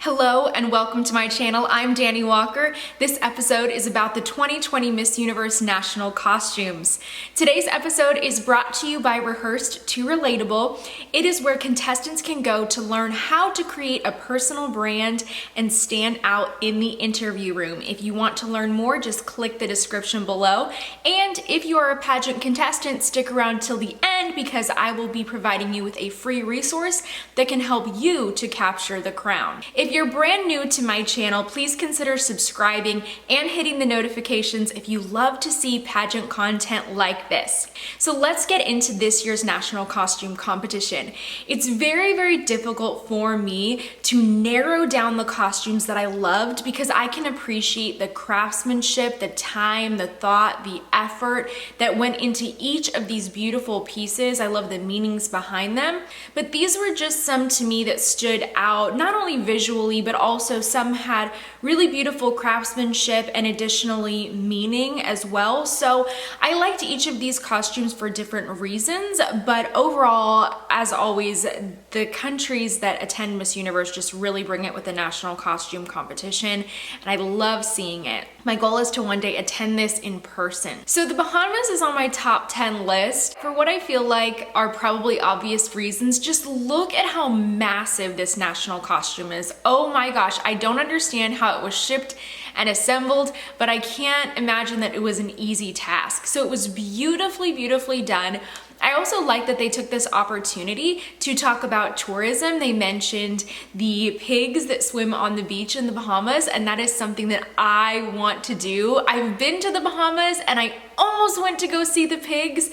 Hello and welcome to my channel. I'm Dani Walker. This episode is about the 2020 Miss Universe National Costumes. Today's episode is brought to you by Rehearsed to Relatable. It is where contestants can go to learn how to create a personal brand and stand out in the interview room. If you want to learn more, just click the description below. And if you are a pageant contestant, stick around till the end because I will be providing you with a free resource that can help you to capture the crown. If you're brand new to my channel, please consider subscribing and hitting the notifications if you love to see pageant content like this. So let's get into this year's national costume competition. It's very difficult for me to narrow down the costumes that I loved because I can appreciate the craftsmanship, the time, the thought, the effort that went into each of these beautiful pieces. I love the meanings behind them, but these were just some to me that stood out, not only visually, but also some had really beautiful craftsmanship and additionally meaning as well. So I liked each of these costumes for different reasons, but overall, as always, the countries that attend Miss Universe just really bring it with the national costume competition, and I love seeing it. My goal is to one day attend this in person. So the Bahamas is on my top 10 list for what I feel like are probably obvious reasons. Just look at how massive this national costume is. Oh my gosh, I don't understand how it was shipped and assembled, but I can't imagine that it was an easy task. So it was beautifully done. I also like that they took this opportunity to talk about tourism. They mentioned the pigs that swim on the beach in the Bahamas, and that is something that I want to do. I've been to the Bahamas and I almost went to go see the pigs,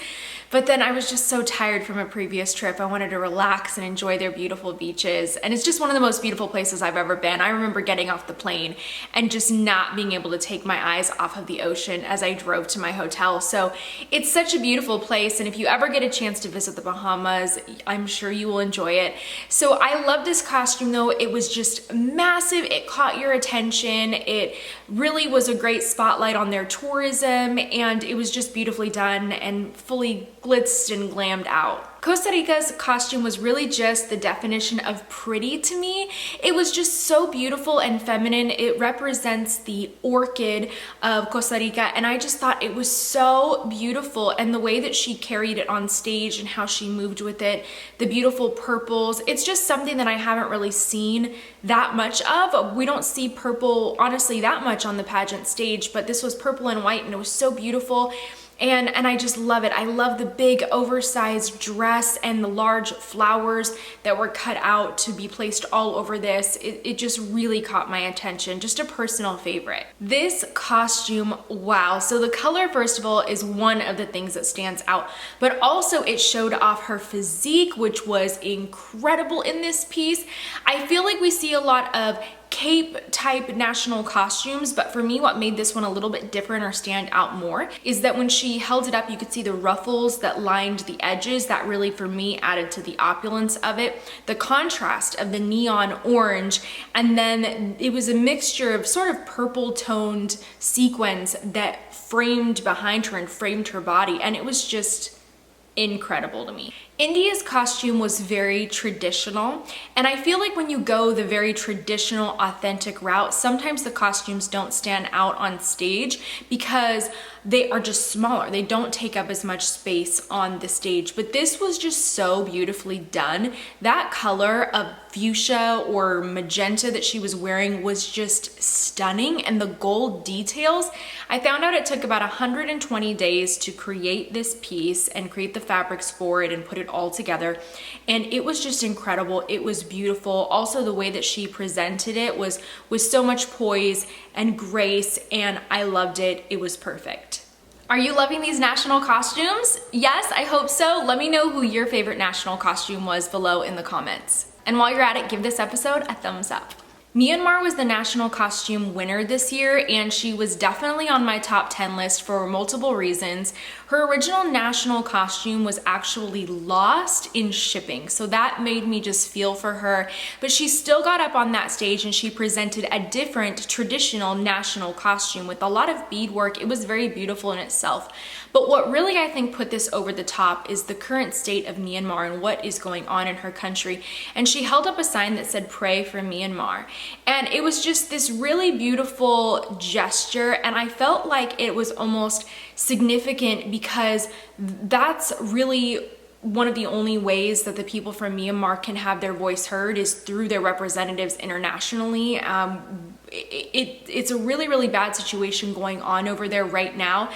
but then I was just so tired from a previous trip. I wanted to relax and enjoy their beautiful beaches. And it's just one of the most beautiful places I've ever been. I remember getting off the plane and just not being able to take my eyes off of the ocean as I drove to my hotel. So it's such a beautiful place. And if you ever get a chance to visit the Bahamas, I'm sure you will enjoy it. So I love this costume though. It was just massive. It caught your attention. It really was a great spotlight on their tourism, and it was just beautifully done and fully blitzed and glammed out. Costa Rica's costume was really just the definition of pretty to me. It was just so beautiful and feminine. It represents the orchid of Costa Rica, and I just thought it was so beautiful, and the way that she carried it on stage and how she moved with it, the beautiful purples. It's just something that I haven't really seen that much of. We don't see purple, honestly, that much on the pageant stage, but this was purple and white and it was so beautiful. And I just love it. I love the big oversized dress and the large flowers that were cut out to be placed all over this. It just really caught my attention. Just a personal favorite. This costume, wow. So the color, first of all, is one of the things that stands out, but also it showed off her physique, which was incredible in this piece. I feel like we see a lot of cape type national costumes, but for me what made this one a little bit different or stand out more is that when she held it up, you could see the ruffles that lined the edges. That really for me added to the opulence of it. The contrast of the neon orange, and then it was a mixture of sort of purple toned sequins that framed behind her and framed her body, and it was just incredible to me. India's costume was very traditional, and I feel like when you go the very traditional, authentic route, sometimes the costumes don't stand out on stage because they are just smaller. They don't take up as much space on the stage, but this was just so beautifully done. That color of fuchsia or magenta that she was wearing was just stunning, and the gold details. I found out it took about 120 days to create this piece and create the fabrics for it and put it all together, and it was just incredible. It was beautiful. Also, the way that she presented it was with so much poise and grace, and I loved it. It was perfect. Are you loving these national costumes? Yes, I hope so. Let me know who your favorite national costume was below in the comments. And while you're at it, give this episode a thumbs up. Myanmar was the national costume winner this year, and she was definitely on my top 10 list for multiple reasons. Her original national costume was actually lost in shipping, so that made me just feel for her, but she still got up on that stage and she presented a different traditional national costume with a lot of beadwork. It was very beautiful in itself. But what really I think put this over the top is the current state of Myanmar and what is going on in her country. And she held up a sign that said, "Pray for Myanmar." And it was just this really beautiful gesture, and I felt like it was almost significant because that's really one of the only ways that the people from Myanmar can have their voice heard is through their representatives internationally. It's a really, really bad situation going on over there right now.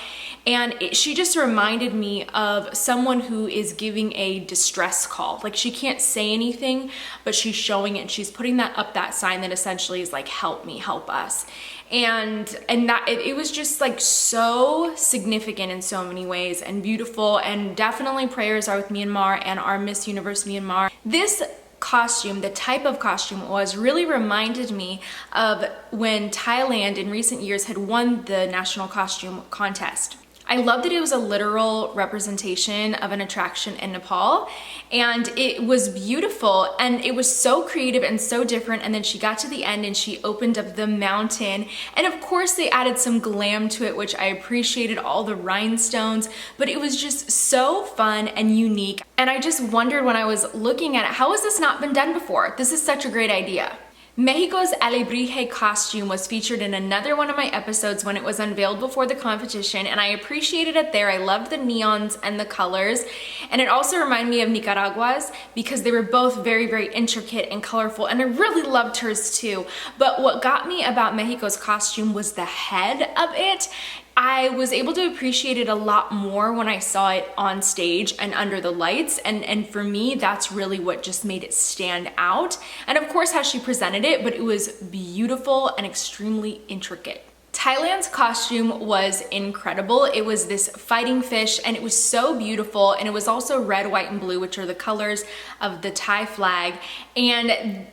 And she just reminded me of someone who is giving a distress call. Like, she can't say anything, but she's showing it. And she's putting that sign that essentially is like, "Help me, help us." And that it was just like so significant in so many ways and beautiful, and definitely prayers are with Myanmar and our Miss Universe Myanmar. This costume, the type of costume it was, really reminded me of when Thailand in recent years had won the national costume contest. I love that it was a literal representation of an attraction in Nepal, and it was beautiful, and it was so creative and so different. And then she got to the end and she opened up the mountain, and of course they added some glam to it, which I appreciated, all the rhinestones, but it was just so fun and unique. And I just wondered when I was looking at it, how has this not been done before? This is such a great idea. Mexico's Alebrije costume was featured in another one of my episodes when it was unveiled before the competition, and I appreciated it there. I loved the neons and the colors, and it also reminded me of Nicaragua's because they were both very, very intricate and colorful, and I really loved hers too. But what got me about Mexico's costume was the head of it. I was able to appreciate it a lot more when I saw it on stage and under the lights, and for me that's really what just made it stand out. And of course how she presented it, but it was beautiful and extremely intricate. Thailand's costume was incredible. It was this fighting fish, and it was so beautiful, and it was also red, white, and blue, which are the colors of the Thai flag. And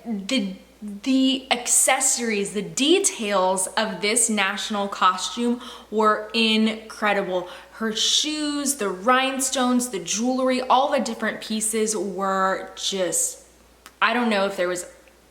the accessories, the details of this national costume were incredible. Her shoes, the rhinestones, the jewelry, all the different pieces were just, I don't know if there was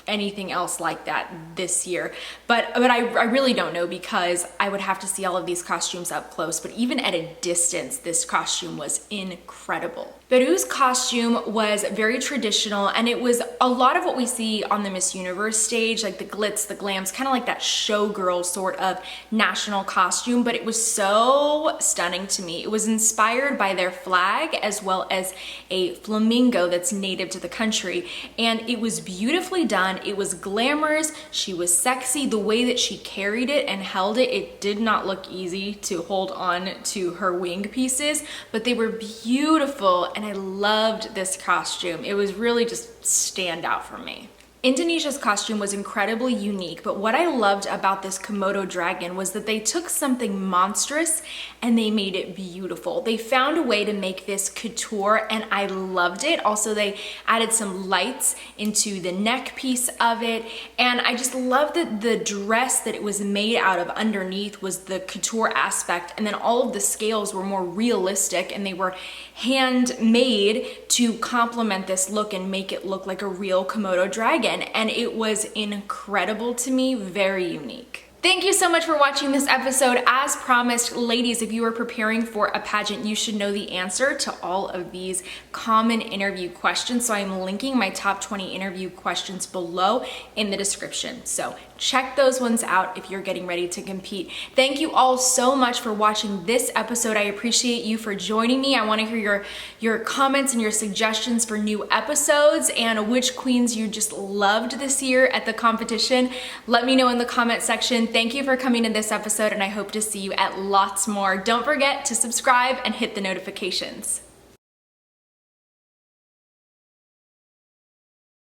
anything else like that this year, but I really don't know, because I would have to see all of these costumes up close. But even at a distance, this costume was incredible. Peru's costume was very traditional, and it was a lot of what we see on the Miss Universe stage, like the glitz, the glams, kind of like that showgirl sort of national costume, but it was so stunning to me. It was inspired by their flag as well as a flamingo that's native to the country, and it was beautifully done. It was glamorous. She was sexy. The way that she carried it and held it, it did not look easy to hold on to her wing pieces, but they were beautiful, and I loved this costume. It was really just stand out for me. Indonesia's costume was incredibly unique, but what I loved about this Komodo dragon was that they took something monstrous and they made it beautiful. They found a way to make this couture, and I loved it. Also, they added some lights into the neck piece of it, and I just loved that the dress that it was made out of underneath was the couture aspect, and then all of the scales were more realistic, and they were handmade to complement this look and make it look like a real Komodo dragon. And it was incredible to me, very unique. Thank you so much for watching this episode. As promised, ladies, if you are preparing for a pageant, you should know the answer to all of these common interview questions. So I'm linking my top 20 interview questions below in the description. So check those ones out if you're getting ready to compete. Thank you all so much for watching this episode. I appreciate you for joining me. I want to hear your comments and your suggestions for new episodes and which queens you just loved this year at the competition. Let me know in the comment section. Thank you for coming to this episode, and I hope to see you at lots more. Don't forget to subscribe and hit the notifications.